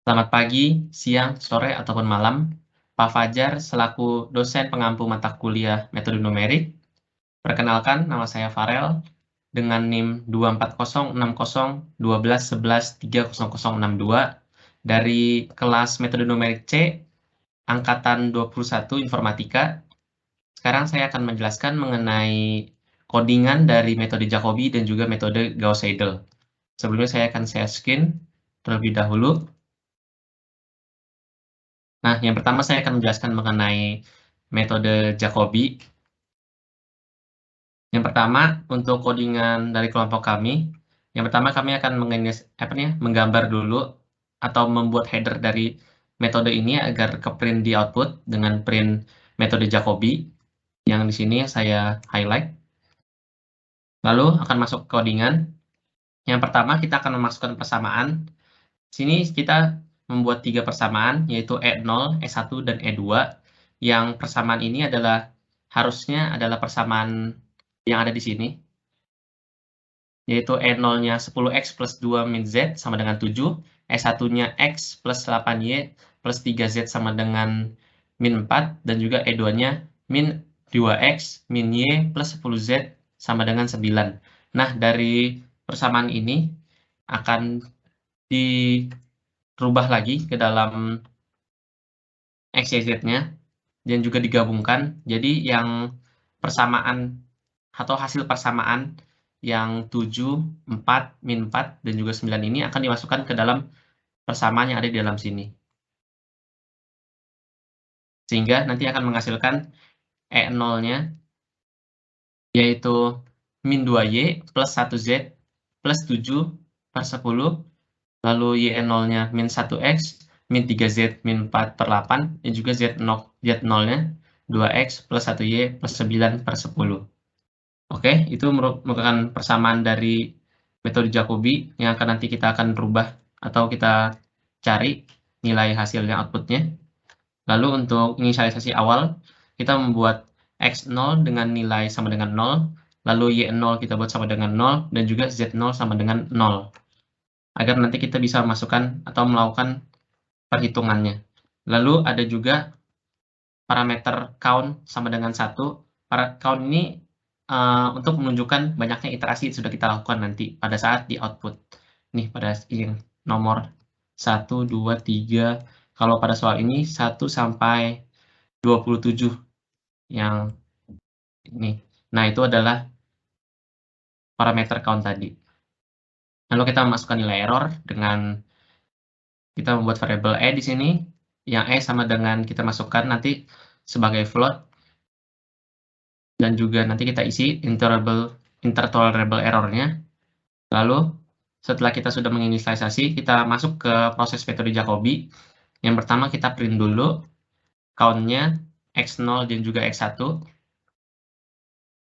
Selamat pagi, siang, sore, ataupun malam. Pak Fajar selaku dosen pengampu mata kuliah metode numerik. Perkenalkan, nama saya Farel dengan NIM 240601211300062 dari kelas metode numerik C, angkatan 21 Informatika. Sekarang saya akan menjelaskan mengenai codingan dari metode Jacobi dan juga metode Gauss-Seidel. Sebelumnya saya akan share screen terlebih dahulu. Nah, yang pertama saya akan menjelaskan mengenai metode Jacobi. Yang pertama, untuk codingan dari kelompok kami, yang pertama kami akan menggambar dulu atau membuat header dari metode ini agar ke-print di output dengan print metode Jacobi, yang di sini saya highlight. Lalu akan masuk ke codingan. Yang pertama, kita akan memasukkan persamaan. Sini kita membuat 3 persamaan, yaitu E0, E1, dan E2. Yang persamaan ini harusnya adalah persamaan yang ada di sini, yaitu E0-nya 10x plus 2 min Z sama dengan 7, E1-nya X plus 8Y plus 3Z sama dengan min 4, dan juga E2-nya min 2X min Y plus 10Z sama dengan 9. Nah, dari persamaan ini akan dirubah lagi ke dalam X, Y, Z-nya, dan juga digabungkan. Jadi yang persamaan atau hasil persamaan yang 7, 4, min 4, dan juga 9 ini akan dimasukkan ke dalam persamaan yang ada di dalam sini. Sehingga nanti akan menghasilkan E0-nya, yaitu min 2Y plus 1Z plus 7 per 10, lalu Y0-nya min 1X, min 3Z min 4 per 8, dan juga Z0-nya 2X plus 1Y plus 9 per 10. Oke, itu merupakan persamaan dari metode Jacobi yang nanti kita akan rubah atau kita cari nilai hasilnya outputnya. Lalu untuk inisialisasi awal, kita membuat X0 dengan nilai sama dengan 0, lalu Y0 kita buat sama dengan 0, dan juga Z0 sama dengan 0. Agar nanti kita bisa masukkan atau melakukan perhitungannya. Lalu ada juga parameter count sama dengan 1. Count ini untuk menunjukkan banyaknya iterasi yang sudah kita lakukan nanti pada saat di output. Nih, pada yang nomor 1, 2, 3. Kalau pada soal ini 1 sampai 27 yang ini. Nah, itu adalah parameter count tadi. Lalu kita memasukkan nilai error dengan kita membuat variabel E di sini, yang E sama dengan kita masukkan nanti sebagai float, dan juga nanti kita isi intertolerable error-nya. Lalu, setelah kita sudah menginisialisasi, kita masuk ke proses metode Jacobi. Yang pertama kita print dulu count-nya X0 dan juga X1.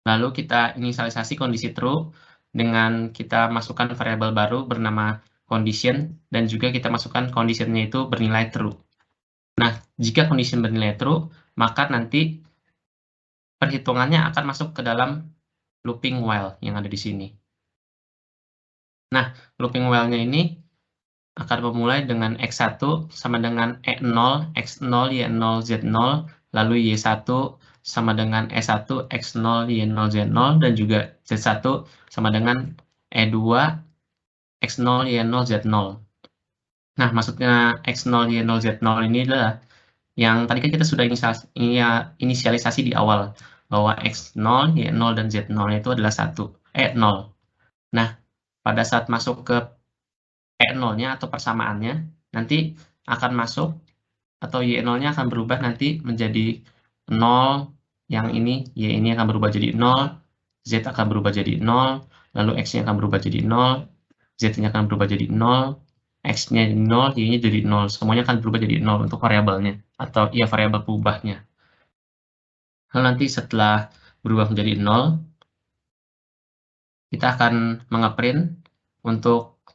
Lalu kita inisialisasi kondisi true dengan kita masukkan variabel baru bernama condition, dan juga kita masukkan condition-nya itu bernilai true. Nah, jika condition bernilai true, maka nanti perhitungannya akan masuk ke dalam looping while yang ada di sini. Nah, looping while-nya ini akan memulai dengan X1 sama dengan E0, X0, Y0, Z0, lalu Y1 sama dengan E1, X0, Y0, Z0, dan juga Z1 sama dengan E2, X0, Y0, Z0. Nah, maksudnya X0, Y0, Z0 ini adalah yang tadi kan kita sudah inisialisasi di awal, bahwa X0, Y0, dan Z0 itu adalah 0. Nah, pada saat masuk ke E0-nya atau persamaannya, nanti akan masuk atau Y0-nya akan berubah nanti menjadi 0, yang ini, Y ini akan berubah jadi 0, Z akan berubah jadi 0, lalu X-nya akan berubah jadi 0, Z-nya akan berubah jadi 0, X-nya 0, Y-nya jadi 0. Semuanya akan berubah jadi 0 untuk variabelnya, atau ya variabel perubahannya. Lalu nanti setelah berubah menjadi 0, kita akan mengeprint untuk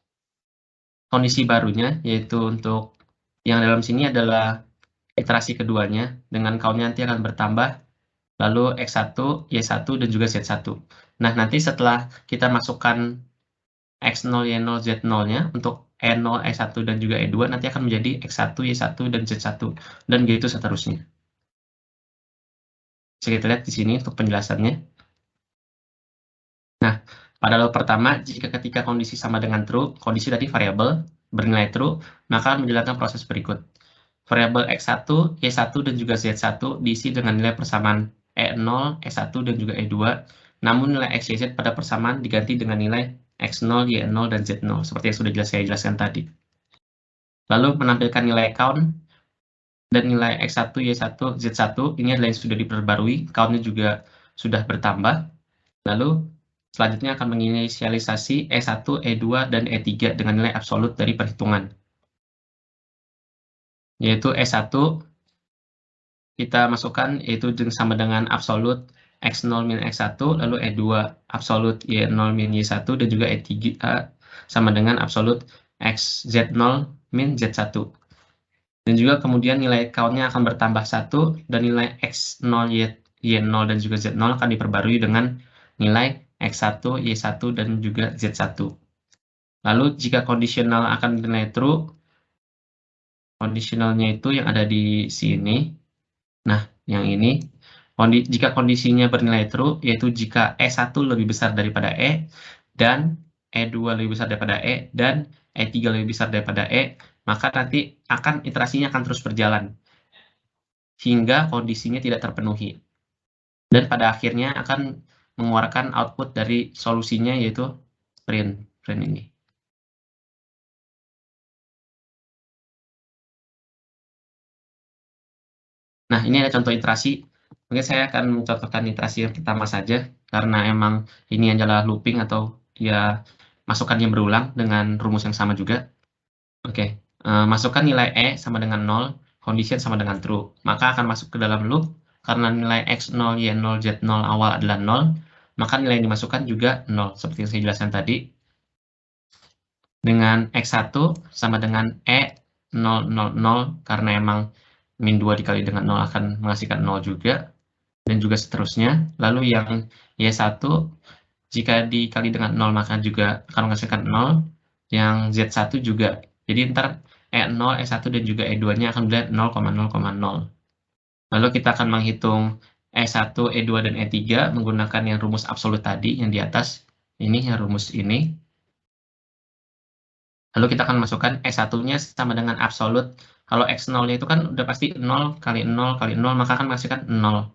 kondisi barunya, yaitu untuk yang dalam sini adalah iterasi keduanya, dengan count-nya nanti akan bertambah, lalu X1, Y1, dan juga Z1. Nah, nanti setelah kita masukkan X0, Y0, Z0-nya untuk E0, E1, dan juga E2 nanti akan menjadi X1, Y1, dan Z1, dan gitu seterusnya. Bisa kita lihat di sini untuk penjelasannya. Nah, pada law pertama, jika ketika kondisi sama dengan true, kondisi tadi variabel bernilai true, maka akan menjalankan proses berikut. Variabel X1, Y1, dan juga Z1 diisi dengan nilai persamaan E0, E1, dan juga E2, namun nilai X, Y, Z pada persamaan diganti dengan nilai X0, Y0, dan Z0, seperti yang sudah saya jelaskan tadi. Lalu menampilkan nilai count dan nilai X1, Y1, Z1, ini adalah yang sudah diperbarui, count-nya juga sudah bertambah. Lalu selanjutnya akan menginisialisasi E1, E2, dan E3 dengan nilai absolut dari perhitungan. Yaitu E1 kita masukkan yaitu sama dengan absolut X0 min X1, lalu E2 absolut Y0 min Y1, dan juga E3 sama dengan absolut XZ0 min Z1. Dan juga kemudian nilai count-nya akan bertambah 1, dan nilai X0, Y0, dan juga Z0 akan diperbarui dengan nilai X1, Y1, dan juga Z1. Lalu jika kondisional akan bernilai true, kondisionalnya itu yang ada di sini. Nah, yang ini, jika kondisinya bernilai true, yaitu jika E1 lebih besar daripada E, dan E2 lebih besar daripada E, dan E3 lebih besar daripada E, maka nanti iterasinya akan terus berjalan hingga kondisinya tidak terpenuhi. Dan pada akhirnya akan mengeluarkan output dari solusinya, yaitu print ini. Nah, ini ada contoh iterasi. Mungkin saya akan mencontohkan iterasi yang pertama saja, karena emang ini adalah looping atau ya masukannya berulang dengan rumus yang sama juga. Oke, masukkan nilai E sama dengan 0, condition sama dengan true. Maka akan masuk ke dalam loop, karena nilai X0, Y0, Z0 awal adalah 0, maka nilai yang dimasukkan juga 0, seperti yang saya jelaskan tadi. Dengan X1 sama dengan E0, 0, 0, karena emang min 2 dikali dengan 0 akan menghasilkan 0 juga, dan juga seterusnya. Lalu yang Y1, jika dikali dengan 0 maka juga akan menghasilkan 0, yang Z1 juga. Jadi ntar E0, E1, dan juga E2-nya akan berdasar 0,0,0. Lalu kita akan menghitung E1, E2, dan E3 menggunakan yang rumus absolut tadi, yang di atas. Ini yang rumus ini. Lalu kita akan masukkan E1-nya sama dengan absolut. Kalau X0-nya itu kan udah pasti 0 kali 0 kali 0, maka akan menghasilkan 0.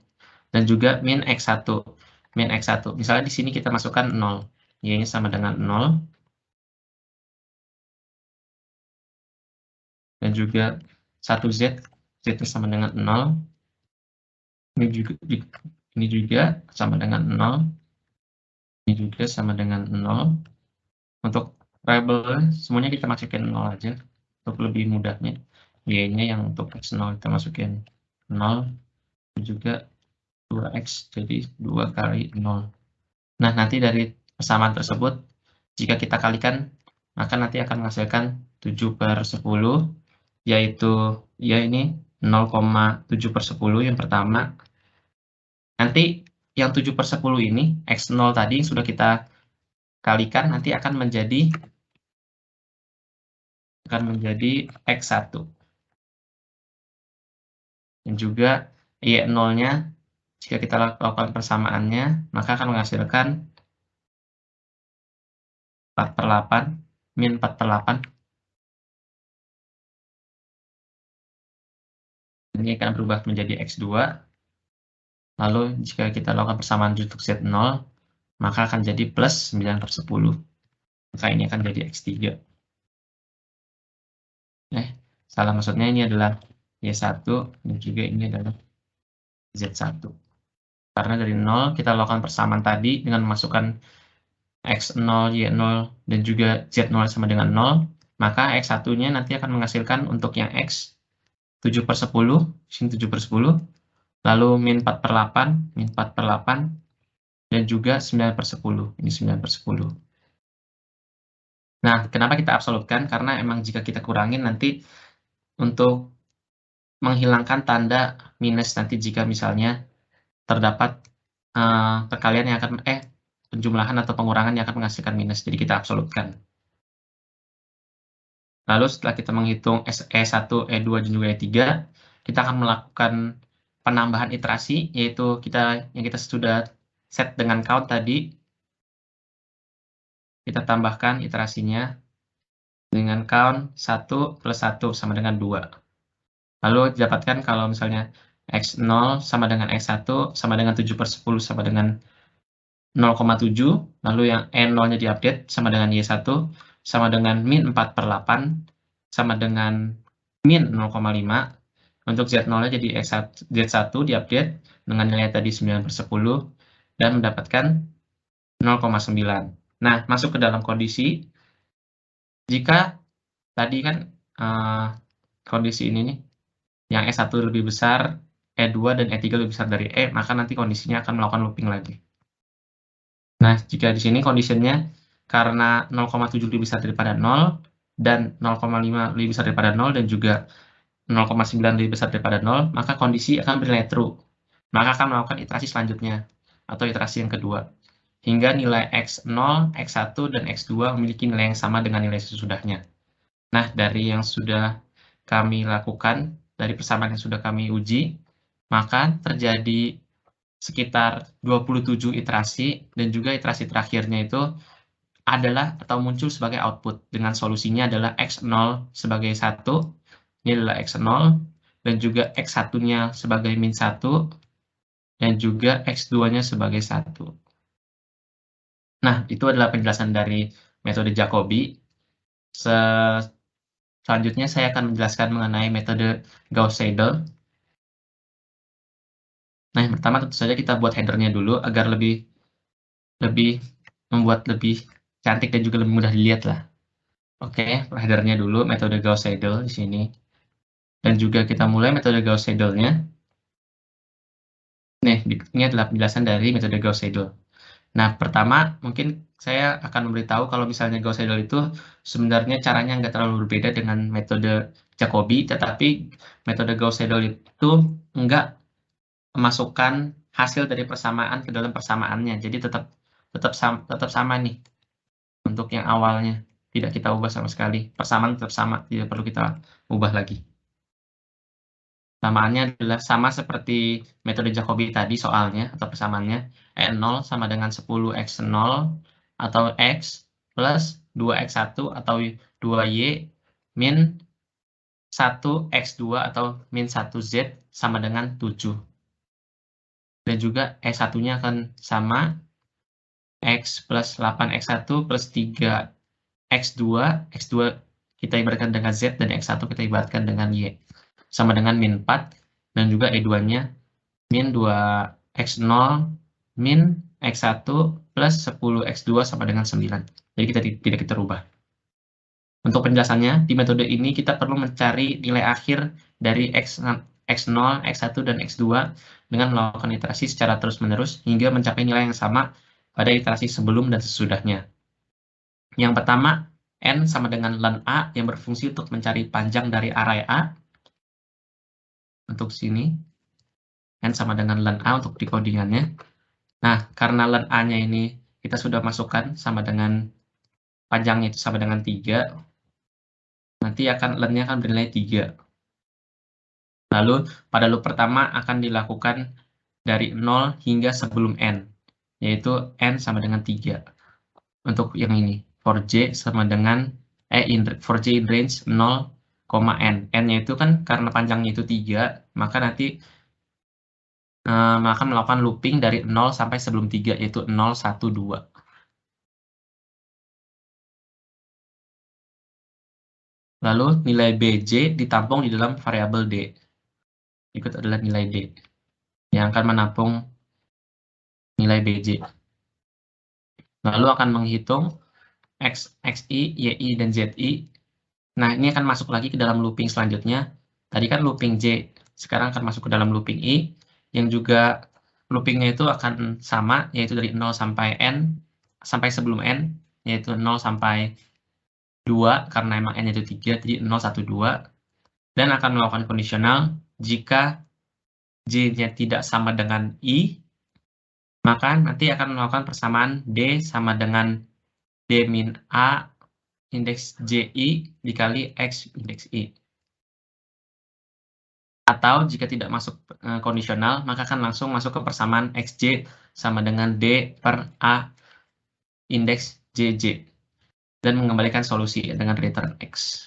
Dan juga min X1. Min X1. Misalnya di sini kita masukkan 0. Y-nya sama dengan 0. Dan juga 1Z. Z sama dengan 0. Ini juga sama dengan 0. Ini juga sama dengan 0. Untuk variable semuanya kita masukin 0 aja untuk lebih mudahnya. Y-nya yang untuk X0 kita masukin 0, dan juga 2X, jadi 2 kali 0. Nah, nanti dari persamaan tersebut, jika kita kalikan, maka nanti akan menghasilkan 7/10, yaitu ya ini 0,7/10 yang pertama. Nanti yang 7/10 ini, X0 tadi yang sudah kita kalikan, nanti akan menjadi X1. Dan juga Y0-nya, jika kita lakukan persamaannya, maka akan menghasilkan 4/8, min 4/8. Ini akan berubah menjadi X2. Lalu jika kita lakukan persamaan untuk Z0, maka akan jadi plus 9/10. Maka ini akan jadi X3. Salah, maksudnya ini adalah Y1, dan juga ini adalah Z1. Karena dari 0 kita lakukan persamaan tadi dengan memasukkan X0, Y0, dan juga Z0 sama dengan 0, maka X1-nya nanti akan menghasilkan untuk yang X 7/10, sini 7/10, lalu min 4/8, dan juga 9/10, ini 9/10. Nah, kenapa kita absolutkan? Karena emang jika kita kurangin nanti untuk menghilangkan tanda minus nanti jika misalnya terdapat perkalian yang akan penjumlahan atau pengurangan yang akan menghasilkan minus, jadi kita absolutkan. Lalu setelah kita menghitung E1, E2, dan juga E3, kita akan melakukan penambahan iterasi, yaitu yang kita sudah set dengan count tadi. Kita tambahkan iterasinya dengan count 1 plus 1 sama dengan 2. Lalu didapatkan kalau misalnya X0 sama dengan X1 sama dengan 7/10 sama dengan 0,7, lalu yang E0-nya diupdate sama dengan Y1 sama dengan min 4/8 sama dengan min 0,5. Untuk Z0-nya jadi Z1 diupdate dengan nilai tadi 9/10 dan mendapatkan 0,9. Nah, masuk ke dalam kondisi jika tadi kan kondisi ini nih, yang E1 lebih besar, E2 dan E3 lebih besar dari E, maka nanti kondisinya akan melakukan looping lagi. Nah, jika di sini condition-nya karena 0,7 lebih besar daripada 0 dan 0,5 lebih besar daripada 0 dan juga 0,9 lebih besar daripada 0, maka kondisi akan bernilai true. Maka akan melakukan iterasi selanjutnya atau iterasi yang kedua. Hingga nilai X0, X1, dan X2 memiliki nilai yang sama dengan nilai sesudahnya. Nah, dari yang sudah kami lakukan, dari persamaan yang sudah kami uji, maka terjadi sekitar 27 iterasi, dan juga iterasi terakhirnya itu adalah atau muncul sebagai output, dengan solusinya adalah X0 sebagai 1, ini adalah X0, dan juga X1-nya sebagai min 1, dan juga X2-nya sebagai 1. Nah, itu adalah penjelasan dari metode Jacobi. Selanjutnya saya akan menjelaskan mengenai metode Gauss-Seidel. Nah, yang pertama tentu saja kita buat header-nya dulu agar membuat lebih cantik dan juga lebih mudah dilihat lah. Oke, header-nya dulu metode Gauss-Seidel di sini. Dan juga kita mulai metode Gauss-Seidelnya. Nih, ini adalah penjelasan dari metode Gauss-Seidel. Nah, pertama mungkin saya akan memberitahu kalau misalnya Gauss-Seidel itu sebenarnya caranya nggak terlalu berbeda dengan metode Jacobi, tetapi metode Gauss-Seidel itu nggak memasukkan hasil dari persamaan ke dalam persamaannya. Jadi tetap sama nih untuk yang awalnya. Tidak kita ubah sama sekali. Persamaan tetap sama, tidak perlu kita ubah lagi. Persamaannya adalah sama seperti metode Jacobi tadi soalnya atau persamaannya. E0 sama dengan 10x0 atau X plus 2x1 atau 2Y min 1x2 atau min 1Z sama dengan 7. Dan juga E1-nya akan sama, X plus 8x1 plus 3x2, X2 kita ibaratkan dengan Z, dan X1 kita ibaratkan dengan Y. Sama dengan min 4, dan juga E2-nya min 2x0 min X1 plus 10x2 sama dengan 9. Jadi tidak kita rubah. Untuk penjelasannya, di metode ini kita perlu mencari nilai akhir dari X0, X1, dan X2 dengan melakukan iterasi secara terus-menerus hingga mencapai nilai yang sama pada iterasi sebelum dan sesudahnya. Yang pertama, N sama dengan len A yang berfungsi untuk mencari panjang dari array A. Untuk sini, N sama dengan len A untuk decodingannya. Nah, karena len A-nya ini kita sudah masukkan sama dengan panjangnya itu sama dengan 3, nanti len-nya akan bernilai 3. Lalu, pada loop pertama akan dilakukan dari 0 hingga sebelum N, yaitu N sama dengan 3. Untuk yang ini, for J sama dengan, for J in range 0, N. N-nya itu kan karena panjangnya itu 3, maka nanti akan melakukan looping dari 0 sampai sebelum 3, yaitu 0, 1, 2. Lalu nilai BJ ditampung di dalam variabel D. Ikut adalah nilai D yang akan menampung nilai BJ. Lalu akan menghitung XI, YI, dan ZI. Nah, ini akan masuk lagi ke dalam looping selanjutnya. Tadi kan looping J, sekarang akan masuk ke dalam looping I, yang juga loopingnya itu akan sama, yaitu dari 0 sampai N, sampai sebelum N, yaitu 0 sampai 2, karena emang N itu 3, jadi 0, 1, 2. Dan akan melakukan kondisional jika J-nya tidak sama dengan I, maka nanti akan melakukan persamaan D sama dengan D min A, indeks JI dikali X indeks I. Atau jika tidak masuk kondisional, maka akan langsung masuk ke persamaan XJ sama dengan D per A indeks JJ. Dan mengembalikan solusi dengan return X.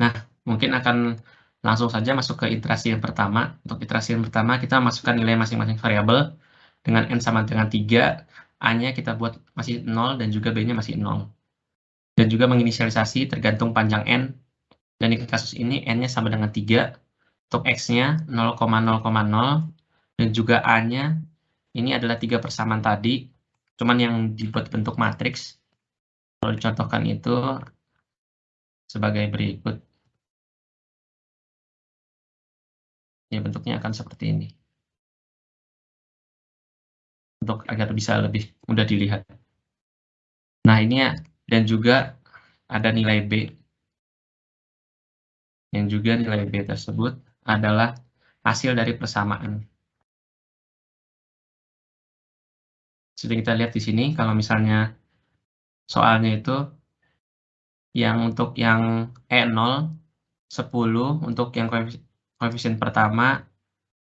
Nah, mungkin akan langsung saja masuk ke iterasi yang pertama. Untuk iterasi yang pertama, kita masukkan nilai masing-masing variabel dengan N sama dengan 3, A-nya kita buat masih 0, dan juga B-nya masih 0. Dan juga menginisialisasi tergantung panjang N, dan di kasus ini N-nya sama dengan 3, untuk X-nya 0,0,0, dan juga A-nya ini adalah 3 persamaan tadi, cuman yang dibuat bentuk matriks. Kalau dicontohkan itu sebagai berikut. Ya, bentuknya akan seperti ini. Untuk agar bisa lebih mudah dilihat. Nah, ini ya, dan juga ada nilai B. Yang juga nilai B tersebut adalah hasil dari persamaan. Sudah kita lihat di sini, kalau misalnya soalnya itu yang untuk yang E0, 10, untuk yang koefisien pertama,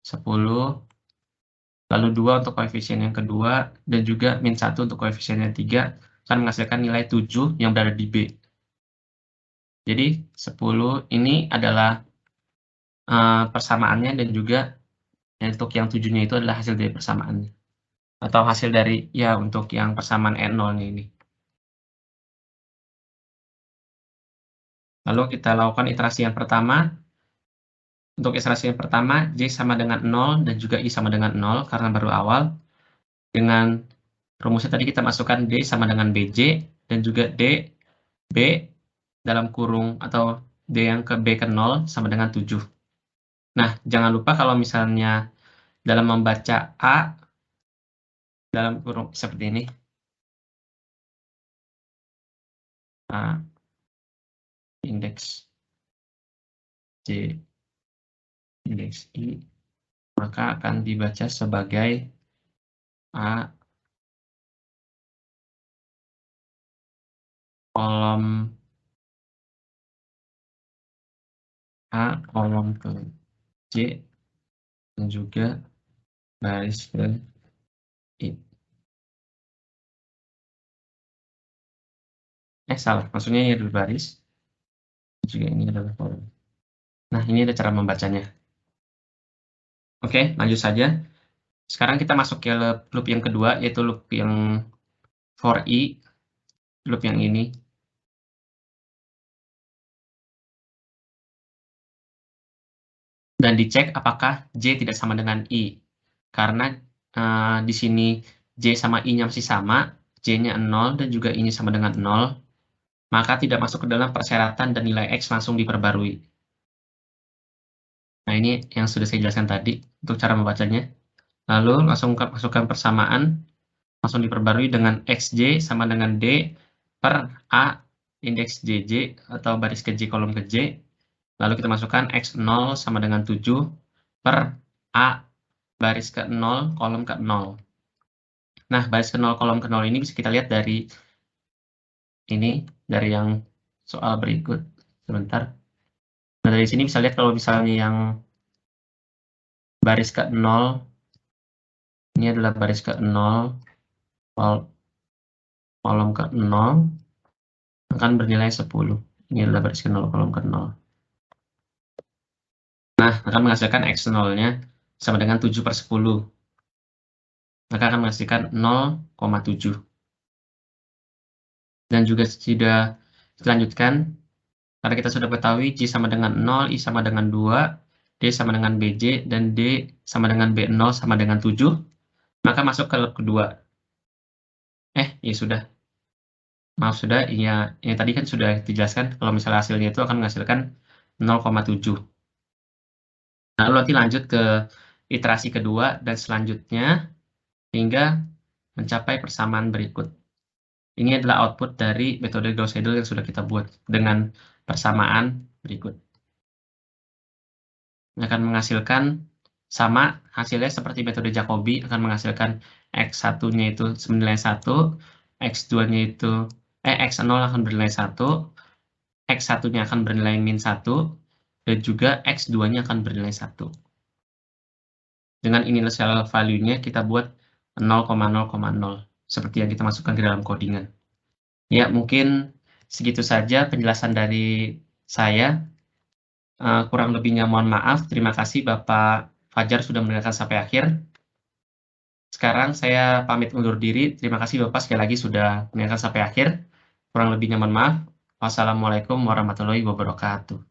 10, lalu 2 untuk koefisien yang kedua, dan juga min 1 untuk koefisien yang 3, akan menghasilkan nilai 7 yang berada di B. Jadi 10 ini adalah persamaannya, dan juga untuk yang 7-nya itu adalah hasil dari persamaannya. Atau hasil dari, ya, untuk yang persamaan N0-nya ini. Lalu kita lakukan iterasi yang pertama. Untuk iterasi yang pertama, J sama dengan 0, dan juga I sama dengan 0, karena baru awal. Dengan rumusnya tadi kita masukkan D sama dengan BJ, dan juga D, B, dalam kurung, atau D yang ke B ke 0 sama dengan 7. Nah, jangan lupa kalau misalnya dalam membaca A, dalam kurung seperti ini, A, indeks J, indeks I, maka akan dibaca sebagai A kolom ke J, dan juga baris ke I. Salah, maksudnya ini adalah baris, juga ini adalah kolom. Nah, ini ada cara membacanya. Oke, lanjut saja. Sekarang kita masuk ke loop yang kedua, yaitu loop yang for I, loop yang ini. Dan dicek apakah J tidak sama dengan I. Karena di sini J sama I-nya masih sama, J-nya 0 dan juga I-nya sama dengan 0, maka tidak masuk ke dalam persyaratan dan nilai X langsung diperbarui. Nah, ini yang sudah saya jelaskan tadi untuk cara membacanya. Lalu langsung masukkan persamaan, langsung diperbarui dengan XJ sama dengan D per A indeks JJ atau baris ke J kolom ke J. Lalu kita masukkan X0 sama dengan 7 per A baris ke 0 kolom ke 0. Nah, baris ke 0 kolom ke 0 ini bisa kita lihat dari ini, dari yang soal berikut. Sebentar. Nah, dari sini bisa lihat kalau misalnya yang baris ke 0, ini adalah baris ke 0, kolom ke 0, akan bernilai 10. Ini adalah baris ke 0, kolom ke 0. Nah, akan menghasilkan X0-nya sama dengan 7 per 10. Maka akan menghasilkan 0,7. Dan juga sudah dilanjutkan, karena kita sudah ketahui J sama dengan 0, I sama dengan 2, D sama dengan BJ, dan D sama dengan B0 sama dengan 7, maka masuk ke loop kedua. Ya sudah. Maaf, sudah. Ya, ini tadi kan sudah dijelaskan, kalau misalnya hasilnya itu akan menghasilkan 0,7. Lalu nanti lanjut ke iterasi kedua dan selanjutnya, hingga mencapai persamaan berikut. Ini adalah output dari metode Gauss Seidel yang sudah kita buat dengan persamaan berikut. Ini akan menghasilkan Sama, hasilnya seperti metode Jacobi akan menghasilkan X1-nya itu bernilai 1, X2-nya itu X0 akan bernilai 1, X1-nya akan bernilai -1, dan juga X2-nya akan bernilai 1. Dengan initial value-nya kita buat 0,0,0, seperti yang kita masukkan ke dalam codingan. Ya, mungkin segitu saja penjelasan dari saya. Kurang lebihnya mohon maaf. Terima kasih Bapak Fajar sudah mendengarkan sampai akhir. Sekarang saya pamit undur diri. Terima kasih Bapak sekali lagi sudah mendengarkan sampai akhir. Kurang lebihnya mohon maaf. Wassalamualaikum warahmatullahi wabarakatuh.